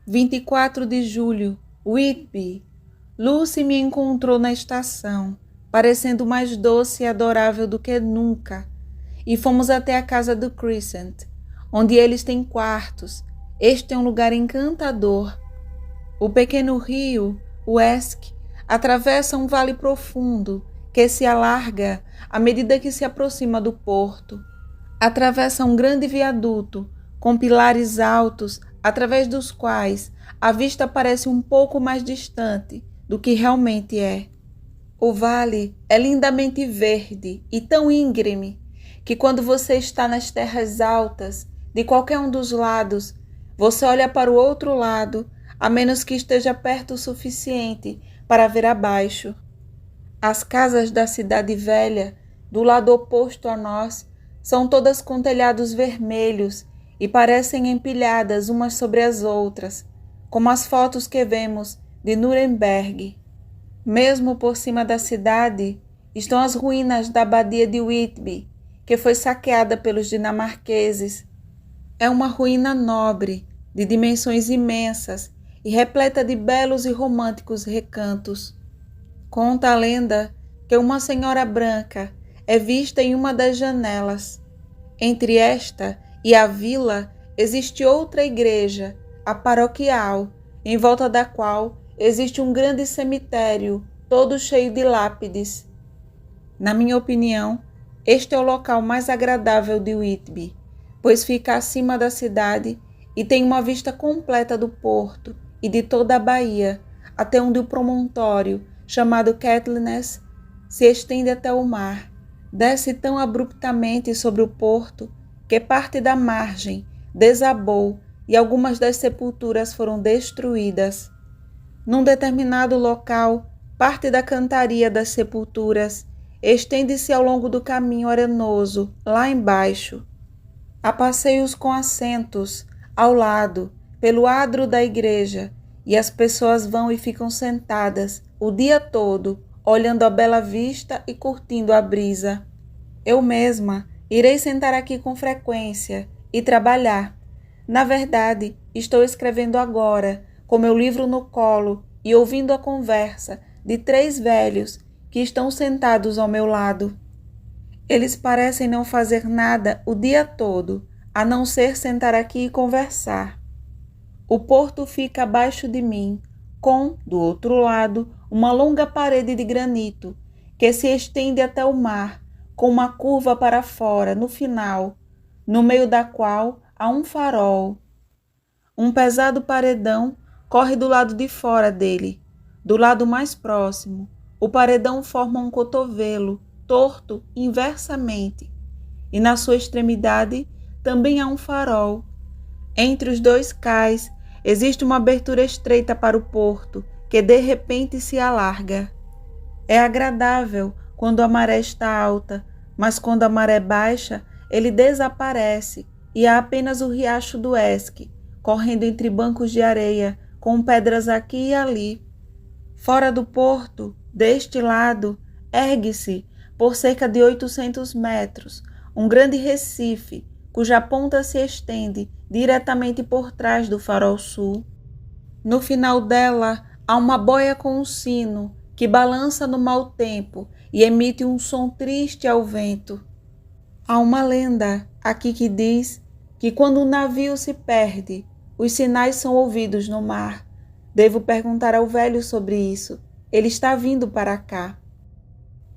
24 de julho, Whitby. Lucy me encontrou na estação, parecendo mais doce e adorável do que nunca, e fomos até a casa do Crescent, onde eles têm quartos. Este é um lugar encantador. O pequeno rio, o Esk, atravessa um vale profundo que se alarga à medida que se aproxima do porto. Atravessa um grande viaduto com pilares altos, através dos quais a vista parece um pouco mais distante do que realmente é. O vale é lindamente verde e tão íngreme que quando você está nas terras altas de qualquer um dos lados, você olha para o outro lado, a menos que esteja perto o suficiente para ver abaixo. As casas da cidade velha, do lado oposto a nós, são todas com telhados vermelhos e parecem empilhadas umas sobre as outras, como as fotos que vemos de Nuremberg. Mesmo por cima da cidade estão as ruínas da abadia de Whitby, que foi saqueada pelos dinamarqueses. É uma ruína nobre, de dimensões imensas e repleta de belos e românticos recantos. Conta a lenda que uma senhora branca é vista em uma das janelas. Entre esta e a vila existe outra igreja, a paroquial, em volta da qual existe um grande cemitério, todo cheio de lápides. Na minha opinião, este é o local mais agradável de Whitby, pois fica acima da cidade e tem uma vista completa do porto e de toda a baía, até onde o promontório, chamado Caithness, se estende até o mar. Desce tão abruptamente sobre o porto que parte da margem desabou e algumas das sepulturas foram destruídas. Num determinado local, parte da cantaria das sepulturas estende-se ao longo do caminho arenoso, lá embaixo. Há passeios com assentos ao lado, pelo adro da igreja, e as pessoas vão e ficam sentadas o dia todo, olhando a bela vista e curtindo a brisa. Eu mesma irei sentar aqui com frequência e trabalhar. Na verdade, estou escrevendo agora, com meu livro no colo e ouvindo a conversa de 3 velhos que estão sentados ao meu lado. Eles parecem não fazer nada o dia todo, a não ser sentar aqui e conversar. O porto fica abaixo de mim, com, do outro lado, uma longa parede de granito que se estende até o mar, com uma curva para fora no final, no meio da qual há um farol. Um pesado paredão corre do lado de fora dele. Do lado mais próximo, o paredão forma um cotovelo, torto inversamente, e na sua extremidade também há um farol. Entre os 2 cais existe uma abertura estreita para o porto, que de repente se alarga. É agradável quando a maré está alta, mas quando a maré baixa, ele desaparece e há apenas o riacho do Esk, correndo entre bancos de areia, com pedras aqui e ali. Fora do porto, deste lado, ergue-se, por cerca de 800 metros, um grande recife, cuja ponta se estende diretamente por trás do farol sul. No final dela, há uma boia com um sino, que balança no mau tempo e emite um som triste ao vento. Há uma lenda aqui que diz que quando um navio se perde, os sinais são ouvidos no mar. Devo perguntar ao velho sobre isso. Ele está vindo para cá.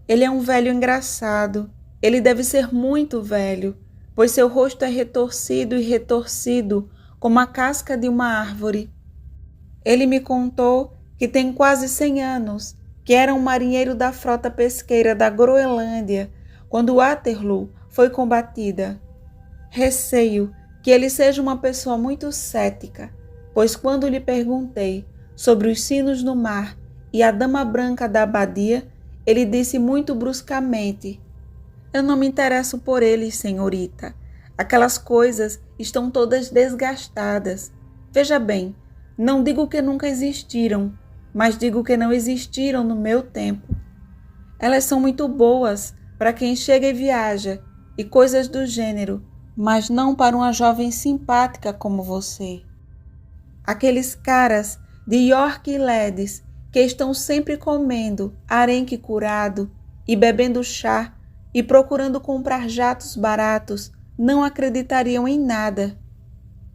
Ele é um velho engraçado. Ele deve ser muito velho, pois seu rosto é retorcido e retorcido como a casca de uma árvore. Ele me contou que tem quase 100 anos, que era um marinheiro da frota pesqueira da Groenlândia quando Waterloo foi combatida. Receio que ele seja uma pessoa muito cética, pois quando lhe perguntei sobre os sinos no mar e a dama branca da abadia, ele disse muito bruscamente: "Eu não me interesso por eles, senhorita. Aquelas coisas estão todas desgastadas. Veja bem, não digo que nunca existiram, mas digo que não existiram no meu tempo. Elas são muito boas para quem chega e viaja e coisas do gênero, mas não para uma jovem simpática como você." Aqueles caras de York e Leeds que estão sempre comendo arenque curado e bebendo chá e procurando comprar jatos baratos não acreditariam em nada.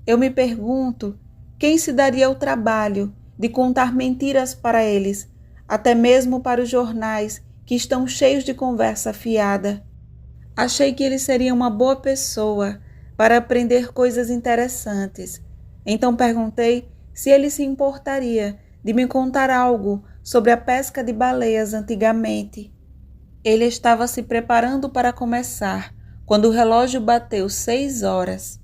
Eu me pergunto quem se daria o trabalho de contar mentiras para eles, até mesmo para os jornais que estão cheios de conversa fiada. Achei que ele seria uma boa pessoa para aprender coisas interessantes. Então perguntei se ele se importaria de me contar algo sobre a pesca de baleias antigamente. Ele estava se preparando para começar, quando o relógio bateu 6 horas.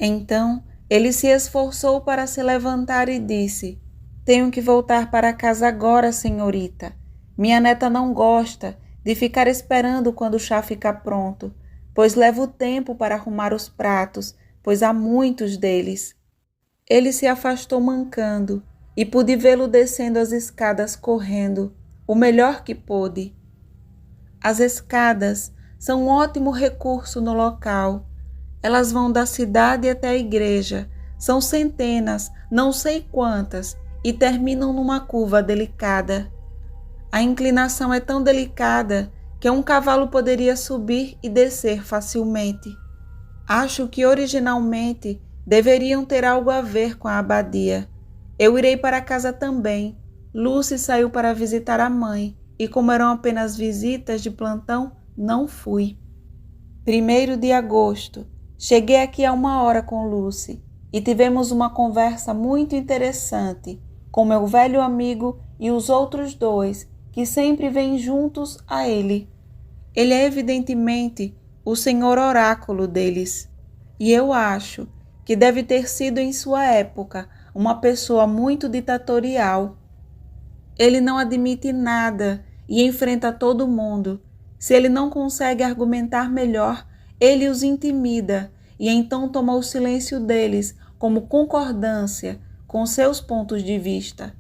Então, ele se esforçou para se levantar e disse: "Tenho que voltar para casa agora, senhorita. Minha neta não gosta de ficar esperando quando o chá ficar pronto, pois leva o tempo para arrumar os pratos, pois há muitos deles." Ele se afastou mancando e pude vê-lo descendo as escadas correndo, o melhor que pôde. As escadas são um ótimo recurso no local. Elas vão da cidade até a igreja, são centenas, não sei quantas, e terminam numa curva delicada. A inclinação é tão delicada que um cavalo poderia subir e descer facilmente. Acho que originalmente deveriam ter algo a ver com a abadia. Eu irei para casa também. Lucy saiu para visitar a mãe, e como eram apenas visitas de plantão, não fui. 1º de agosto. Cheguei aqui há 1 hora com Lucy e tivemos uma conversa muito interessante com meu velho amigo e os outros 2 que sempre vêm juntos a ele. Ele é evidentemente o senhor oráculo deles e eu acho que deve ter sido em sua época uma pessoa muito ditatorial. Ele não admite nada e enfrenta todo mundo. Se ele não consegue argumentar melhor, ele os intimida e então toma o silêncio deles como concordância com seus pontos de vista.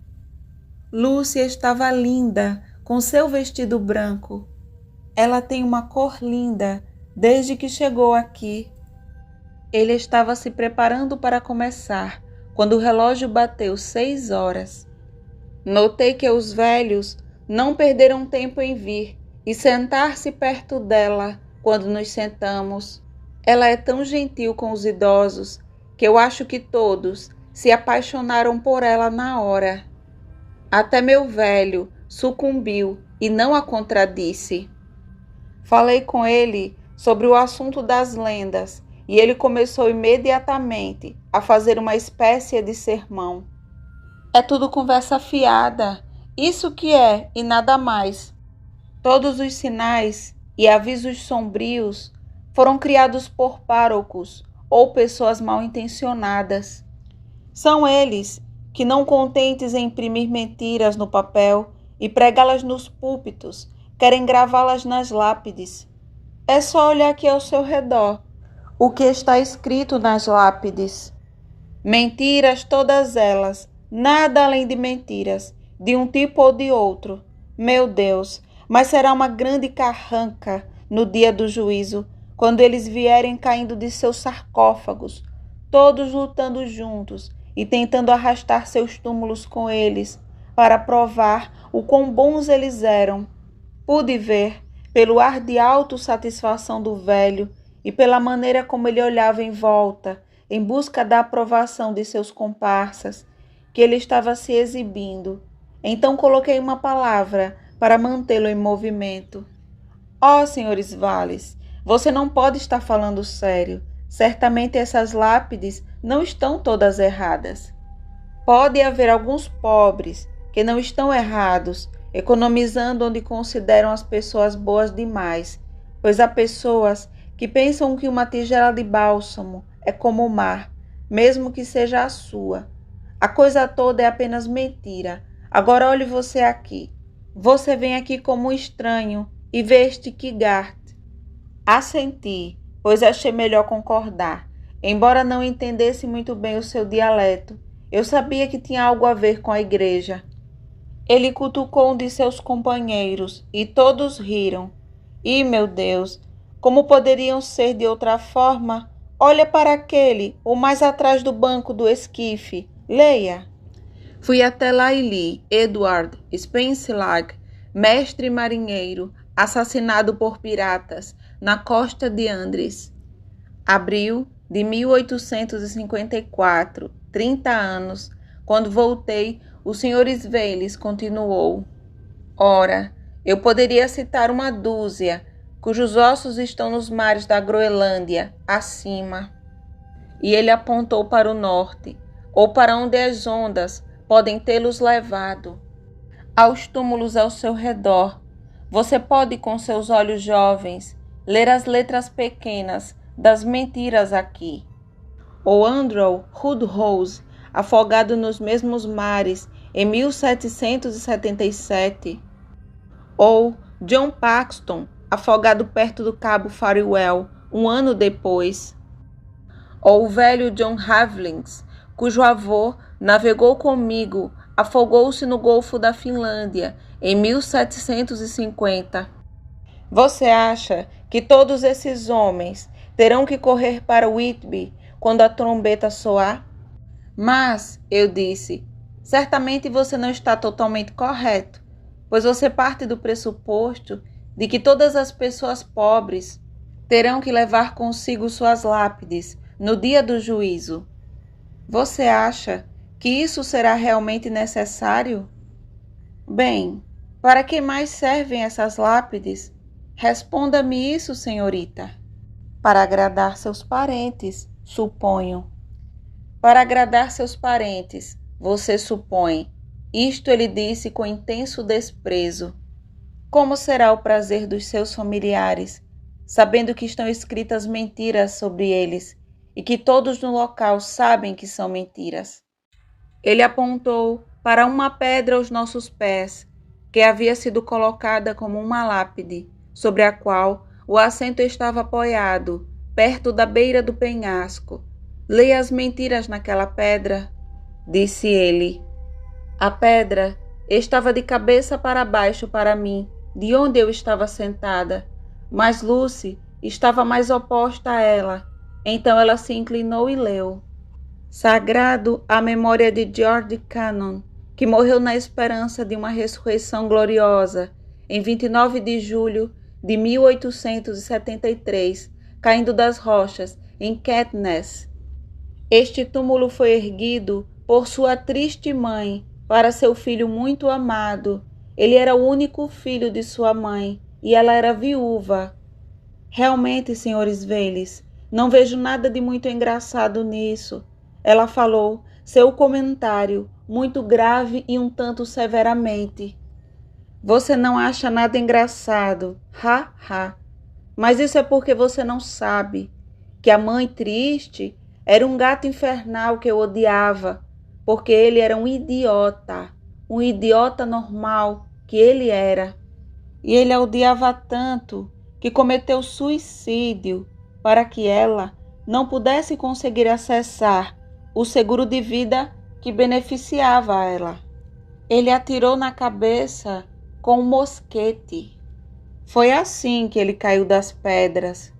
Lucy estava linda com seu vestido branco. Ela tem uma cor linda desde que chegou aqui. Ele estava se preparando para começar quando o relógio bateu 6 horas. Notei que os velhos não perderam tempo em vir e sentar-se perto dela quando nos sentamos. Ela é tão gentil com os idosos que eu acho que todos se apaixonaram por ela na hora. Até meu velho sucumbiu e não a contradisse. Falei com ele sobre o assunto das lendas e ele começou imediatamente a fazer uma espécie de sermão. É tudo conversa fiada, isso que é e nada mais. Todos os sinais e avisos sombrios foram criados por párocos ou pessoas mal intencionadas. São eles que, não contentes em imprimir mentiras no papel e pregá-las nos púlpitos, querem gravá-las nas lápides. É só olhar aqui ao seu redor o que está escrito nas lápides. Mentiras todas elas, nada além de mentiras, de um tipo ou de outro. Meu Deus, mas será uma grande carranca no dia do juízo, quando eles vierem caindo de seus sarcófagos, todos lutando juntos e tentando arrastar seus túmulos com eles, para provar o quão bons eles eram. Pude ver, pelo ar de autossatisfação do velho e pela maneira como ele olhava em volta, em busca da aprovação de seus comparsas, que ele estava se exibindo. Então coloquei uma palavra para mantê-lo em movimento. Ó, senhores vales, você não pode estar falando sério. Certamente essas lápides não estão todas erradas. Pode haver alguns pobres que não estão errados, economizando onde consideram as pessoas boas demais, pois há pessoas que pensam que uma tigela de bálsamo é como o mar, mesmo que seja a sua. A coisa toda é apenas mentira. Agora olhe você aqui. Você vem aqui como um estranho e vê este Kigart. Assenti, pois achei melhor concordar. Embora não entendesse muito bem o seu dialeto, eu sabia que tinha algo a ver com a igreja. Ele cutucou um de seus companheiros e todos riram. E, meu Deus, como poderiam ser de outra forma? Olha para aquele, o mais atrás do banco do esquife. Leia. Fui até Laili, Edward Spencelag, mestre marinheiro, assassinado por piratas na costa de Andres. Abril de 1854, 30 anos. Quando voltei, o Sr. Sveles continuou. Ora, eu poderia citar uma dúzia, cujos ossos estão nos mares da Groenlândia, acima. E ele apontou para o norte, ou para onde as ondas podem tê-los levado. Aos túmulos ao seu redor, você pode, com seus olhos jovens, ler as letras pequenas das mentiras aqui. Ou Andrew Woodhouse, afogado nos mesmos mares em 1777. Ou John Paxton, afogado perto do Cabo Farewell, um ano depois. Ou o velho John Havlings, cujo avô navegou comigo, afogou-se no Golfo da Finlândia em 1750. Você acha que todos esses homens terão que correr para Whitby quando a trombeta soar? Mas, eu disse, certamente você não está totalmente correto, pois você parte do pressuposto de que todas as pessoas pobres terão que levar consigo suas lápides no dia do juízo. Você acha que isso será realmente necessário? Bem, para que mais servem essas lápides? Responda-me isso, senhorita. Para agradar seus parentes, suponho. Para agradar seus parentes, você supõe. Isto ele disse com intenso desprezo. Como será o prazer dos seus familiares, sabendo que estão escritas mentiras sobre eles e que todos no local sabem que são mentiras? Ele apontou para uma pedra aos nossos pés, que havia sido colocada como uma lápide, sobre a qual o assento estava apoiado, perto da beira do penhasco. Leia as mentiras naquela pedra, disse ele. A pedra estava de cabeça para baixo para mim, de onde eu estava sentada, mas Lucy estava mais oposta a ela. Então ela se inclinou e leu. Sagrado à memória de George Cannon, que morreu na esperança de uma ressurreição gloriosa, em 29 de julho de 1873, caindo das rochas, em Caithness. Este túmulo foi erguido por sua triste mãe, para seu filho muito amado. Ele era o único filho de sua mãe, e ela era viúva. Realmente, Sr. Sveles, não vejo nada de muito engraçado nisso. Ela falou, seu comentário, muito grave e um tanto severamente. Você não acha nada engraçado, ha, ha. Mas isso é porque você não sabe que a mãe triste era um gato infernal que eu odiava, porque ele era um idiota normal que ele era. E ele a odiava tanto que cometeu suicídio para que ela não pudesse conseguir acessar o seguro de vida que beneficiava ela. Ele atirou na cabeça com um mosquete. Foi assim que ele caiu das pedras.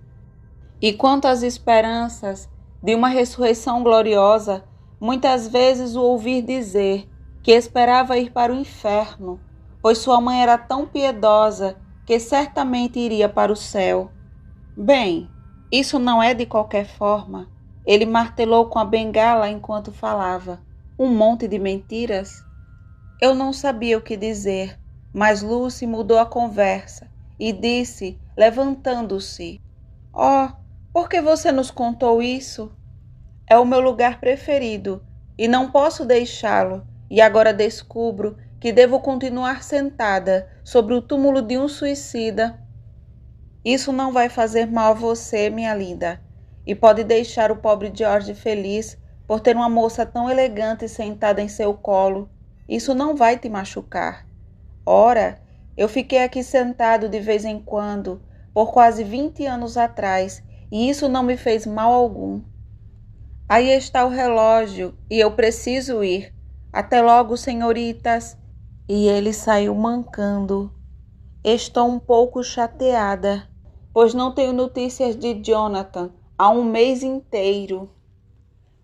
E quanto às esperanças de uma ressurreição gloriosa, muitas vezes o ouvi dizer que esperava ir para o inferno, pois sua mãe era tão piedosa que certamente iria para o céu. Bem, isso não é de qualquer forma. Ele martelou com a bengala enquanto falava. Um monte de mentiras? Eu não sabia o que dizer, mas Lucy mudou a conversa e disse, levantando-se: Oh, por que você nos contou isso? É o meu lugar preferido e não posso deixá-lo, e agora descubro que devo continuar sentada sobre o túmulo de um suicida. Isso não vai fazer mal a você, minha linda, e pode deixar o pobre George feliz por ter uma moça tão elegante sentada em seu colo. Isso não vai te machucar. Ora, eu fiquei aqui sentado de vez em quando, por quase 20 anos atrás, e isso não me fez mal algum. Aí está o relógio, e eu preciso ir. Até logo, senhoritas. E ele saiu mancando. Estou um pouco chateada, pois não tenho notícias de Jonathan há um mês inteiro.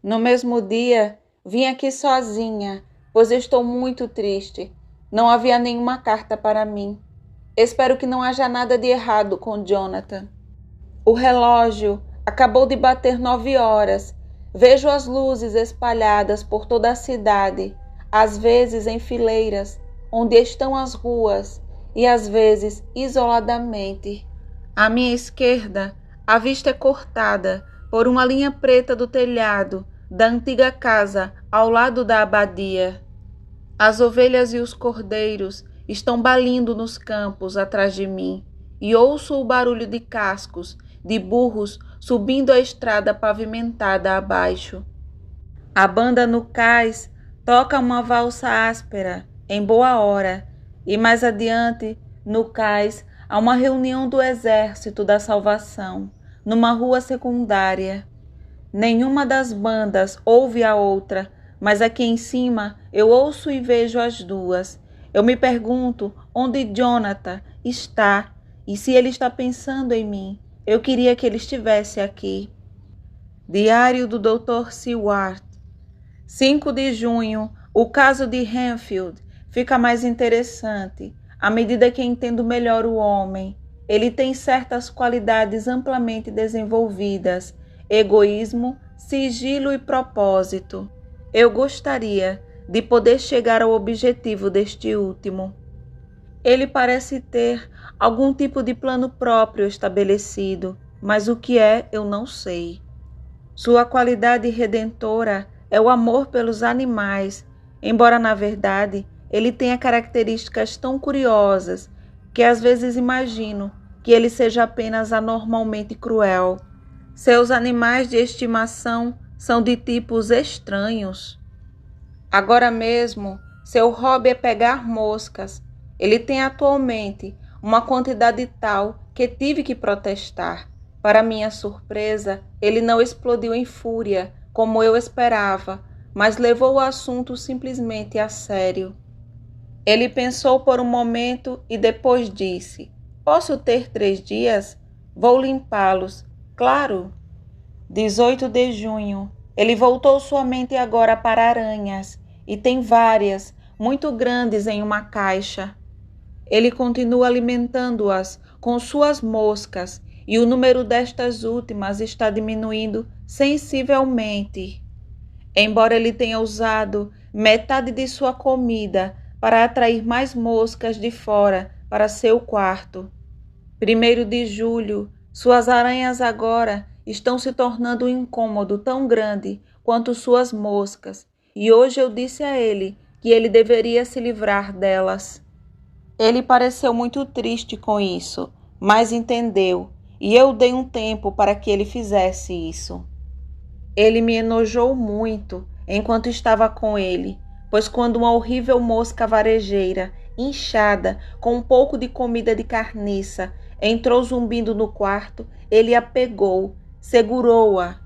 No mesmo dia, Vim aqui sozinha, pois estou muito triste. Não havia nenhuma carta para mim. Espero que não haja nada de errado com Jonathan. O relógio acabou de bater 9 horas. Vejo as luzes espalhadas por toda a cidade, às vezes em fileiras, onde estão as ruas, e às vezes isoladamente. À minha esquerda, a vista é cortada por uma linha preta do telhado da antiga casa ao lado da abadia. As ovelhas e os cordeiros estão balindo nos campos atrás de mim, e ouço o barulho de cascos de burros subindo a estrada pavimentada abaixo. A banda no cais toca uma valsa áspera, em boa hora, e mais adiante, no cais, há uma reunião do Exército da Salvação, numa rua secundária. Nenhuma das bandas ouve a outra, mas aqui em cima eu ouço e vejo as duas. Eu me pergunto onde Jonathan está e se ele está pensando em mim. Eu queria que ele estivesse aqui. Diário do Dr. Seward. 5 de junho. O caso de Henfield fica mais interessante à medida que entendo melhor o homem. Ele tem certas qualidades amplamente desenvolvidas: egoísmo, sigilo e propósito. Eu gostaria de poder chegar ao objetivo deste último. Ele parece ter algum tipo de plano próprio estabelecido, mas o que é eu não sei. Sua qualidade redentora é o amor pelos animais, embora na verdade ele tenha características tão curiosas que às vezes imagino que ele seja apenas anormalmente cruel. Seus animais de estimação são de tipos estranhos. Agora mesmo, seu hobby é pegar moscas. Ele tem atualmente uma quantidade tal que tive que protestar. Para minha surpresa, ele não explodiu em fúria, como eu esperava, mas levou o assunto simplesmente a sério. Ele pensou por um momento e depois disse: "Posso ter 3 dias? Vou limpá-los." "Claro." 18 de junho. Ele voltou sua mente agora para aranhas, e tem várias, muito grandes em uma caixa. Ele continua alimentando-as com suas moscas, e o número destas últimas está diminuindo sensivelmente. Embora ele tenha usado metade de sua comida para atrair mais moscas de fora para seu quarto. 1º de julho, suas aranhas agora estão se tornando um incômodo tão grande quanto suas moscas, e hoje eu disse a ele que ele deveria se livrar delas. Ele pareceu muito triste com isso, mas entendeu, e eu dei um tempo para que ele fizesse isso. Ele me enojou muito enquanto estava com ele, pois quando uma horrível mosca varejeira, inchada, com um pouco de comida de carniça, entrou zumbindo no quarto, ele a pegou, segurou-a,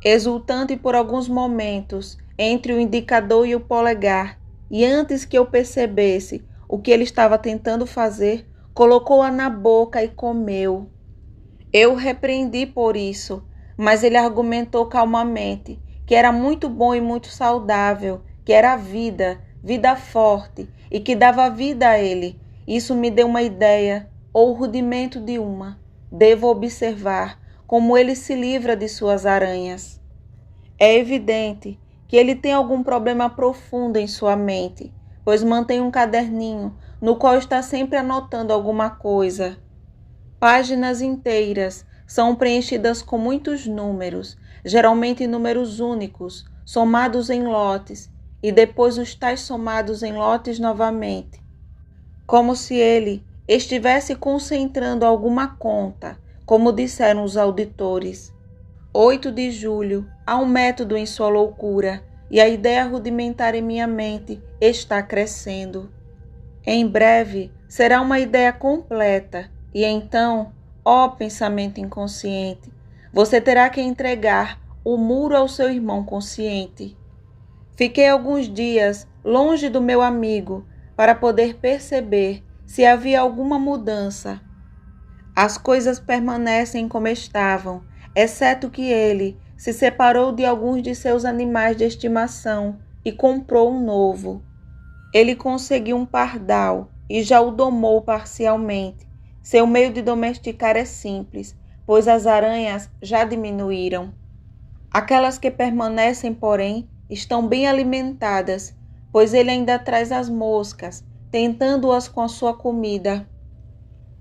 exultante por alguns momentos, entre o indicador e o polegar, e antes que eu percebesse o que ele estava tentando fazer, colocou-a na boca e comeu. Eu o repreendi por isso, mas ele argumentou calmamente que era muito bom e muito saudável, que era vida, vida forte, e que dava vida a ele. Isso me deu uma ideia, ou o rudimento de uma. Devo observar como ele se livra de suas aranhas. É evidente que ele tem algum problema profundo em sua mente, pois mantém um caderninho no qual está sempre anotando alguma coisa. Páginas inteiras são preenchidas com muitos números, geralmente números únicos, somados em lotes, e depois os tais somados em lotes novamente. Como se ele estivesse concentrando alguma conta, como disseram os auditores. 8 de julho, há um método em sua loucura, e a ideia rudimentar em minha mente está crescendo. Em breve, será uma ideia completa, e então, ó pensamento inconsciente, você terá que entregar o muro ao seu irmão consciente. Fiquei alguns dias longe do meu amigo para poder perceber se havia alguma mudança. As coisas permanecem como estavam, exceto que ele se separou de alguns de seus animais de estimação e comprou um novo. Ele conseguiu um pardal e já o domou parcialmente. Seu meio de domesticar é simples, pois as aranhas já diminuíram. Aquelas que permanecem, porém, estão bem alimentadas, pois ele ainda traz as moscas, tentando-as com a sua comida.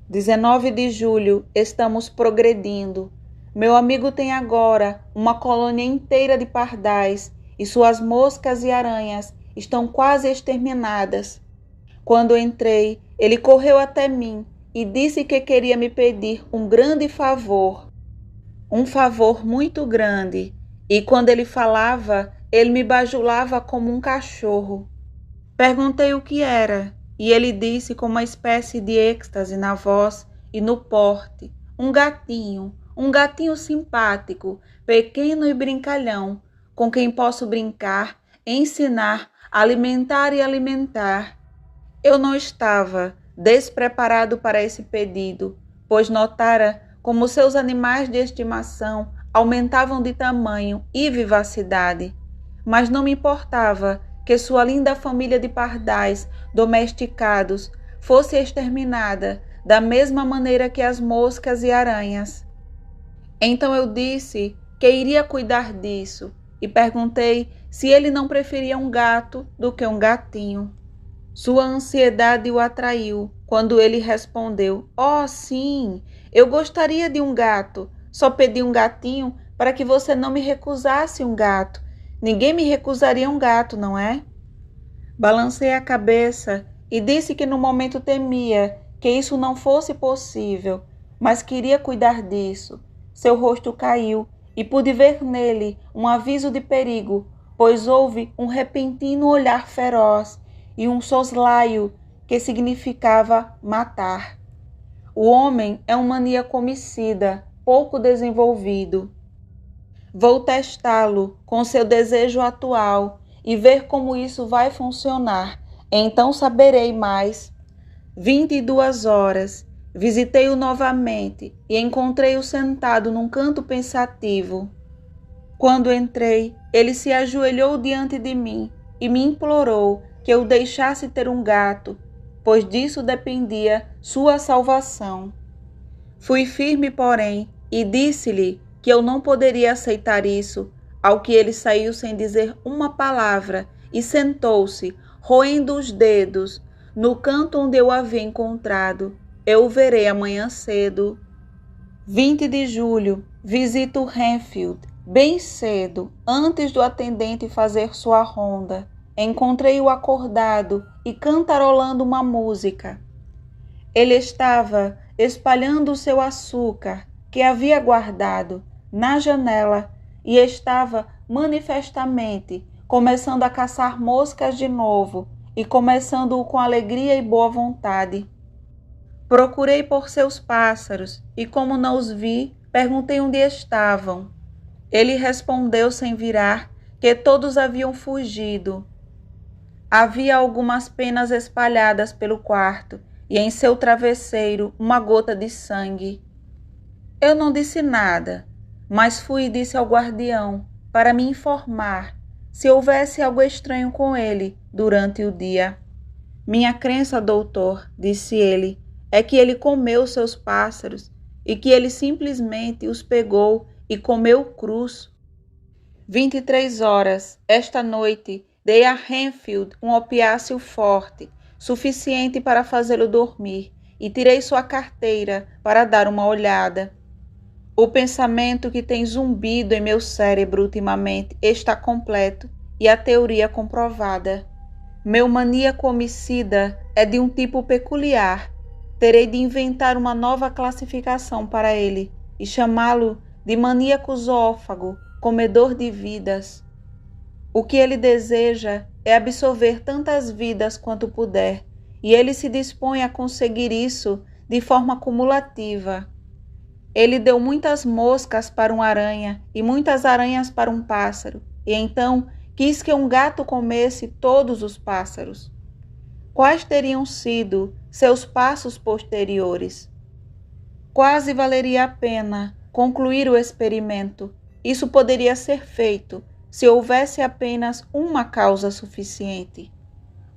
19 de julho, estamos progredindo. Meu amigo tem agora uma colônia inteira de pardais e suas moscas e aranhas estão quase exterminadas. Quando entrei, ele correu até mim e disse que queria me pedir um grande favor. Um favor muito grande. E quando ele falava, ele me bajulava como um cachorro. Perguntei o que era, e ele disse com uma espécie de êxtase na voz e no porte: um gatinho simpático, pequeno e brincalhão, com quem posso brincar, ensinar, alimentar e alimentar. Eu não estava despreparado para esse pedido, pois notara como seus animais de estimação aumentavam de tamanho e vivacidade, mas não me importava que sua linda família de pardais domesticados fosse exterminada da mesma maneira que as moscas e aranhas. Então eu disse que iria cuidar disso e perguntei se ele não preferia um gato do que um gatinho. Sua ansiedade o atraiu quando ele respondeu: "Oh, sim, eu gostaria de um gato. Só pedi um gatinho para que você não me recusasse um gato. Ninguém me recusaria um gato, não é?" Balancei a cabeça e disse que no momento temia que isso não fosse possível, mas queria cuidar disso. Seu rosto caiu e pude ver nele um aviso de perigo, pois houve um repentino olhar feroz e um soslaio que significava matar. O homem é um maníaco homicida, pouco desenvolvido. Vou testá-lo com seu desejo atual e ver como isso vai funcionar. Então saberei mais. 22 horas. Visitei-o novamente e encontrei-o sentado num canto pensativo. Quando entrei, ele se ajoelhou diante de mim e me implorou que eu deixasse ter um gato, pois disso dependia sua salvação. Fui firme, porém, e disse-lhe que eu não poderia aceitar isso, ao que ele saiu sem dizer uma palavra e sentou-se, roendo os dedos, no canto onde eu o havia encontrado. Eu o verei amanhã cedo. 20 de julho, visito Renfield, bem cedo, antes do atendente fazer sua ronda. Encontrei-o acordado e cantarolando uma música. Ele estava espalhando o seu açúcar, que havia guardado, na janela e estava manifestamente começando a caçar moscas de novo e começando-o com alegria e boa vontade. Procurei por seus pássaros e, como não os vi, perguntei onde estavam. Ele respondeu sem virar que todos haviam fugido. Havia algumas penas espalhadas pelo quarto e em seu travesseiro uma gota de sangue. Eu não disse nada, mas fui e disse ao guardião para me informar se houvesse algo estranho com ele durante o dia. Minha crença, doutor, disse ele, é que ele comeu seus pássaros e que ele simplesmente os pegou e comeu crus. 23 horas. Esta noite dei a Renfield um opiáceo forte, suficiente para fazê-lo dormir, e tirei sua carteira para dar uma olhada. O pensamento que tem zumbido em meu cérebro ultimamente está completo e a teoria comprovada. Meu maníaco homicida é de um tipo peculiar. Terei de inventar uma nova classificação para ele e chamá-lo de maníaco zoófago, comedor de vidas. O que ele deseja é absorver tantas vidas quanto puder, e ele se dispõe a conseguir isso de forma cumulativa. Ele deu muitas moscas para uma aranha e muitas aranhas para um pássaro, e então quis que um gato comesse todos os pássaros. Quais teriam sido seus passos posteriores? Quase valeria a pena concluir o experimento. Isso poderia ser feito se houvesse apenas uma causa suficiente.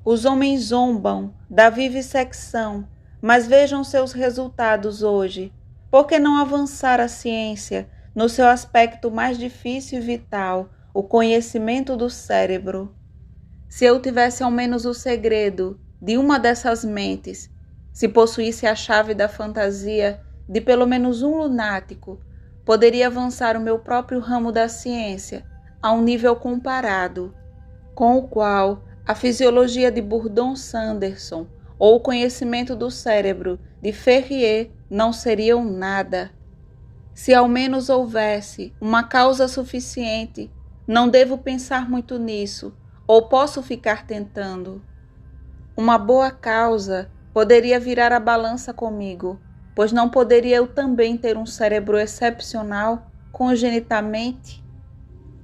Os homens zombam da vivissecção, mas vejam seus resultados hoje. Por que não avançar a ciência no seu aspecto mais difícil e vital, o conhecimento do cérebro? Se eu tivesse ao menos o segredo de uma dessas mentes, se possuísse a chave da fantasia de pelo menos um lunático, poderia avançar o meu próprio ramo da ciência a um nível comparado, com o qual a fisiologia de Burdon-Sanderson ou o conhecimento do cérebro de Ferrier não seriam nada. Se ao menos houvesse uma causa suficiente, não devo pensar muito nisso, ou posso ficar tentando. Uma boa causa poderia virar a balança comigo, pois não poderia eu também ter um cérebro excepcional congenitamente?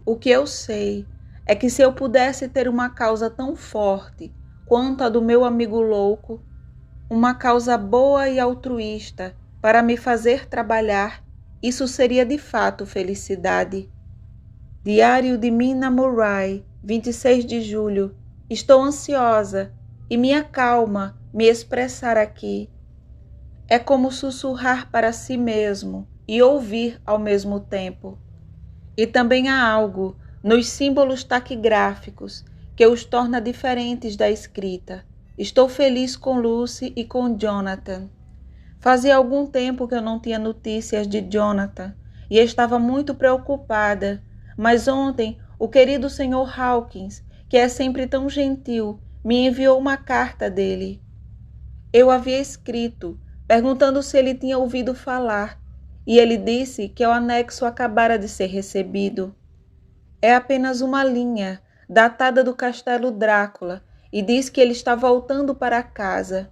O que eu sei é que se eu pudesse ter uma causa tão forte quanto a do meu amigo louco, uma causa boa e altruísta para me fazer trabalhar, isso seria de fato felicidade. Diário de Mina Murray, 26 de julho. Estou ansiosa e me acalma me expressar aqui. É como sussurrar para si mesmo e ouvir ao mesmo tempo. E também há algo nos símbolos taquigráficos que os torna diferentes da escrita. Estou feliz com Lucy e com Jonathan. Fazia algum tempo que eu não tinha notícias de Jonathan e estava muito preocupada, mas ontem o querido Sr. Hawkins, que é sempre tão gentil, me enviou uma carta dele. Eu havia escrito, perguntando se ele tinha ouvido falar, e ele disse que o anexo acabara de ser recebido. É apenas uma linha, datada do Castelo Drácula, e diz que ele está voltando para casa.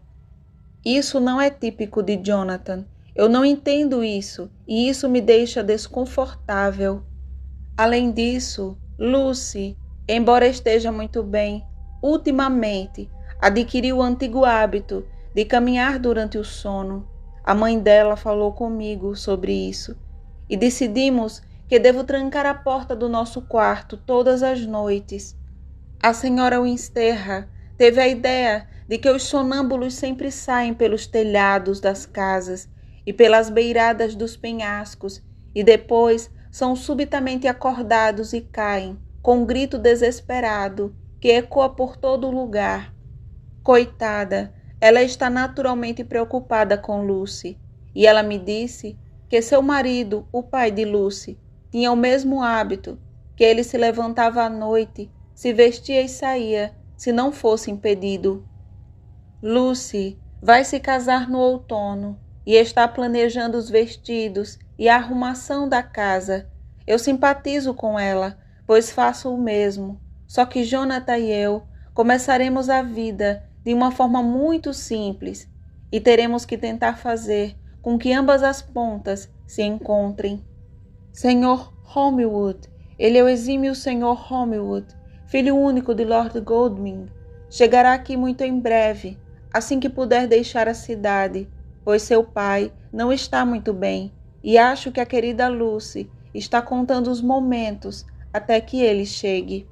Isso não é típico de Jonathan. Eu não entendo isso, e isso me deixa desconfortável. Além disso, Lucy, embora esteja muito bem, ultimamente adquiriu o antigo hábito de caminhar durante o sono. A mãe dela falou comigo sobre isso e decidimos que devo trancar a porta do nosso quarto todas as noites. A senhora Winsterra teve a ideia de que os sonâmbulos sempre saem pelos telhados das casas e pelas beiradas dos penhascos e depois são subitamente acordados e caem com um grito desesperado que ecoa por todo o lugar. Coitada, ela está naturalmente preocupada com Lucy e ela me disse que seu marido, o pai de Lucy, tinha o mesmo hábito, que ele se levantava à noite, se vestia e saía, se não fosse impedido. Lucy vai se casar no outono e está planejando os vestidos e a arrumação da casa. Eu simpatizo com ela, pois faço o mesmo, só que Jonathan e eu começaremos a vida de uma forma muito simples e teremos que tentar fazer com que ambas as pontas se encontrem. Sr. Holmwood, ele é o exímio Sr. Holmwood, filho único de Lord Godalming, chegará aqui muito em breve, assim que puder deixar a cidade, pois seu pai não está muito bem e acho que a querida Lucy está contando os momentos até que ele chegue.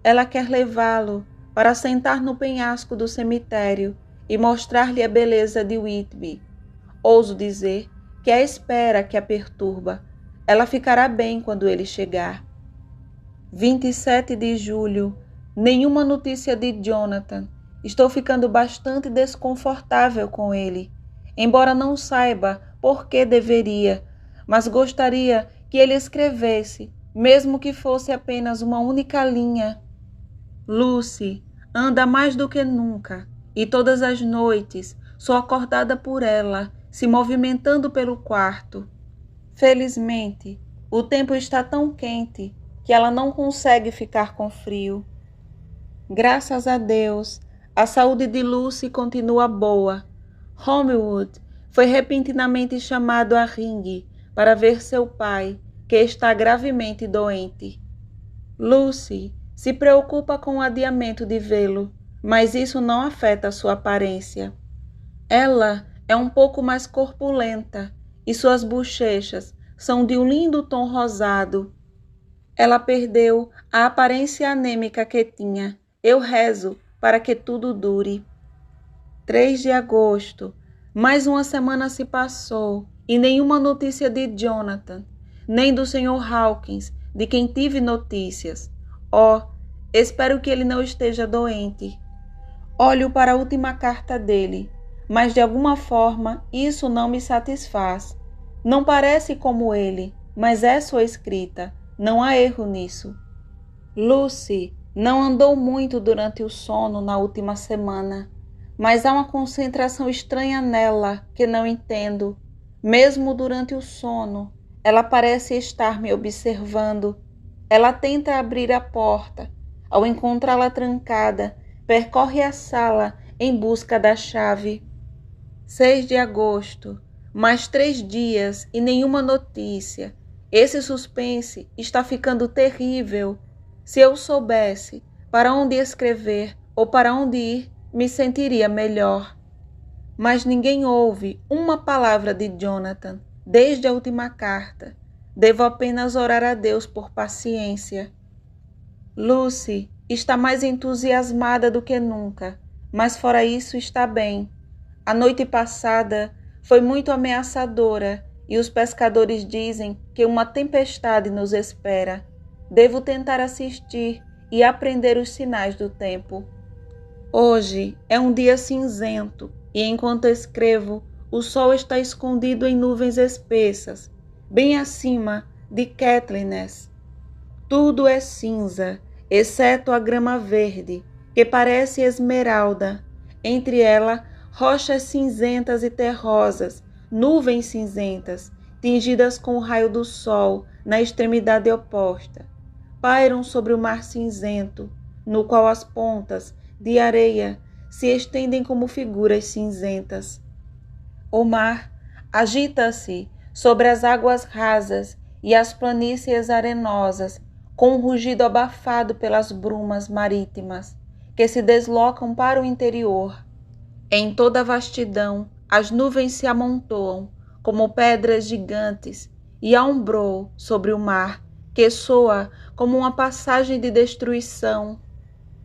Ela quer levá-lo para sentar no penhasco do cemitério e mostrar-lhe a beleza de Whitby. Ouso dizer que é a espera que a perturba. Ela ficará bem quando ele chegar. 27 de julho. Nenhuma notícia de Jonathan. Estou ficando bastante desconfortável com ele, embora não saiba por que deveria, mas gostaria que ele escrevesse, mesmo que fosse apenas uma única linha. Lucy anda mais do que nunca, e todas as noites sou acordada por ela, se movimentando pelo quarto. Felizmente, o tempo está tão quente que ela não consegue ficar com frio. Graças a Deus, a saúde de Lucy continua boa. Holmwood foi repentinamente chamado a Ring para ver seu pai, que está gravemente doente. Lucy se preocupa com o adiamento de vê-lo, mas isso não afeta sua aparência. Ela é um pouco mais corpulenta e suas bochechas são de um lindo tom rosado. Ela perdeu a aparência anêmica que tinha. Eu rezo para que tudo dure. 3 de agosto. Mais uma semana se passou e nenhuma notícia de Jonathan, nem do Sr. Hawkins, de quem tive notícias. Oh, espero que ele não esteja doente. Olho para a última carta dele, mas de alguma forma isso não me satisfaz. Não parece como ele, mas é sua escrita. Não há erro nisso. Lucy não andou muito durante o sono na última semana, mas há uma concentração estranha nela que não entendo. Mesmo durante o sono, ela parece estar me observando. Ela tenta abrir a porta. Ao encontrá-la trancada, percorre a sala em busca da chave. 6 de agosto. Mais 3 dias e nenhuma notícia. Esse suspense está ficando terrível. Se eu soubesse para onde escrever ou para onde ir, me sentiria melhor. Mas ninguém ouve uma palavra de Jonathan desde a última carta. Devo apenas orar a Deus por paciência. Lucy está mais entusiasmada do que nunca, mas fora isso está bem. A noite passada foi muito ameaçadora e os pescadores dizem que uma tempestade nos espera. Devo tentar assistir e aprender os sinais do tempo. Hoje é um dia cinzento e enquanto escrevo, o sol está escondido em nuvens espessas, bem acima de Caithness. Tudo é cinza, exceto a grama verde, que parece esmeralda. Entre ela, rochas cinzentas e terrosas, nuvens cinzentas, tingidas com o raio do sol na extremidade oposta. Pairam sobre o mar cinzento, no qual as pontas de areia se estendem como figuras cinzentas. O mar agita-se sobre as águas rasas e as planícies arenosas, com um rugido abafado pelas brumas marítimas, que se deslocam para o interior. Em toda a vastidão, as nuvens se amontoam, como pedras gigantes, e há um brou sobre o mar, que soa como uma passagem de destruição.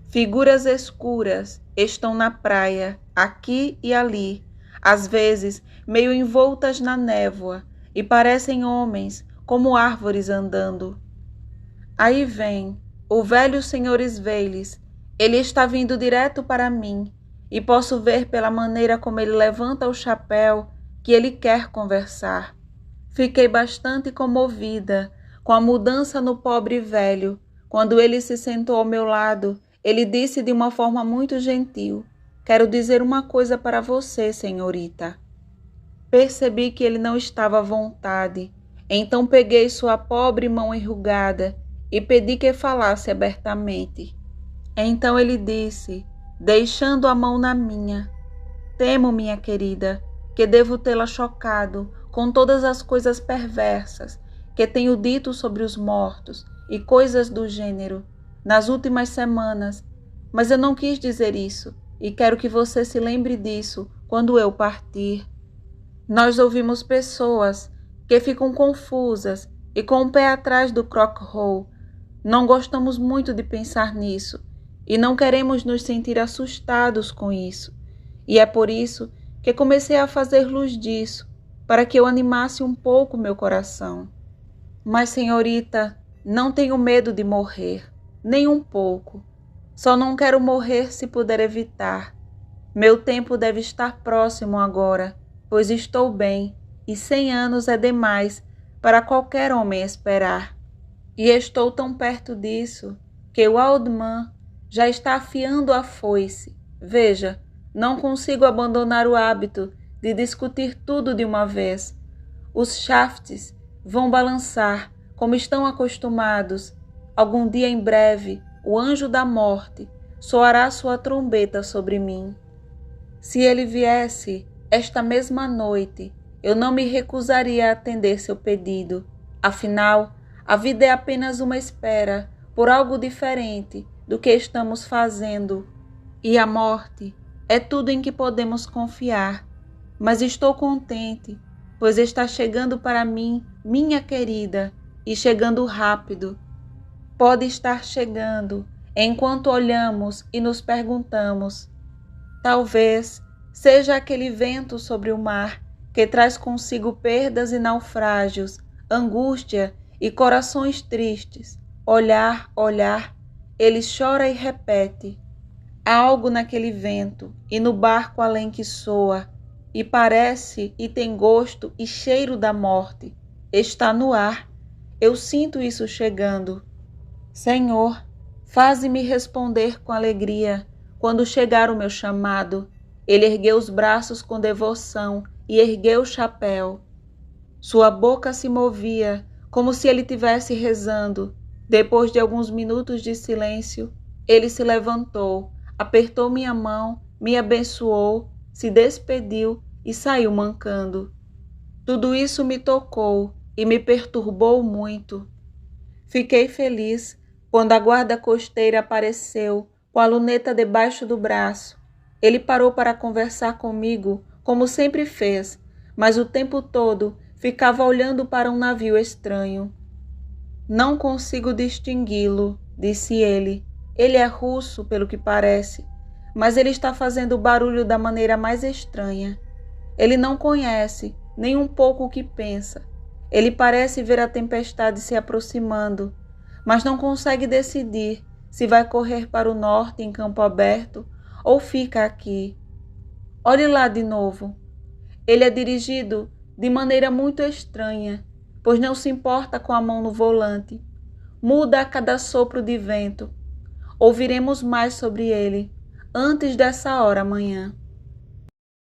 Figuras escuras estão na praia, aqui e ali, às vezes meio envoltas na névoa, e parecem homens, como árvores andando. Aí vem o velho Sr. Sveilis. Ele está vindo direto para mim, e posso ver pela maneira como ele levanta o chapéu que ele quer conversar. Fiquei bastante comovida com a mudança no pobre velho. Quando ele se sentou ao meu lado, ele disse de uma forma muito gentil: "Quero dizer uma coisa para você, senhorita." Percebi que ele não estava à vontade, então peguei sua pobre mão enrugada e pedi que falasse abertamente. Então ele disse, deixando a mão na minha: "Temo, minha querida, que devo tê-la chocado com todas as coisas perversas que tenho dito sobre os mortos e coisas do gênero nas últimas semanas, mas eu não quis dizer isso e quero que você se lembre disso quando eu partir." Nós ouvimos pessoas que ficam confusas e com o pé atrás do Crock Hole. Não gostamos muito de pensar nisso e não queremos nos sentir assustados com isso. E é por isso que comecei a fazer luz disso, para que eu animasse um pouco meu coração. Mas, senhorita, não tenho medo de morrer, nem um pouco. Só não quero morrer se puder evitar. Meu tempo deve estar próximo agora, pois estou bem, e 100 anos é demais para qualquer homem esperar. E estou tão perto disso que o Old Man já está afiando a foice. Veja, não consigo abandonar o hábito de discutir tudo de uma vez. Os shafts vão balançar como estão acostumados. Algum dia em breve, o anjo da morte soará sua trombeta sobre mim. Se ele viesse esta mesma noite, eu não me recusaria a atender seu pedido. Afinal, a vida é apenas uma espera por algo diferente do que estamos fazendo. E a morte é tudo em que podemos confiar. Mas estou contente, pois está chegando para mim, minha querida, e chegando rápido. pode estar chegando enquanto olhamos e nos perguntamos. Talvez seja aquele vento sobre o mar que traz consigo perdas e naufrágios, angústia e corações tristes. Olhar, olhar, ele chora e repete. Há algo naquele vento e no barco além que soa, e parece e tem gosto e cheiro da morte. Está no ar. Eu sinto isso chegando. Senhor, faze-me responder com alegria quando chegar o meu chamado. Ele ergueu os braços com devoção e ergueu o chapéu. Sua boca se movia como se ele tivesse rezando. Depois de alguns minutos de silêncio, ele se levantou, apertou minha mão, me abençoou, se despediu e saiu mancando. Tudo isso me tocou e me perturbou muito. Fiquei feliz quando a guarda costeira apareceu com a luneta debaixo do braço. Ele parou para conversar comigo, como sempre fez, mas o tempo todo ficava olhando para um navio estranho. Não consigo distingui-lo, disse ele. Ele é russo, pelo que parece, mas ele está fazendo barulho da maneira mais estranha. Ele não conhece nem um pouco o que pensa. Ele parece ver a tempestade se aproximando, mas não consegue decidir se vai correr para o norte em campo aberto ou fica aqui. Olhe lá de novo. Ele é dirigido de maneira muito estranha, pois não se importa com a mão no volante. Muda a cada sopro de vento. Ouviremos mais sobre ele antes dessa hora amanhã.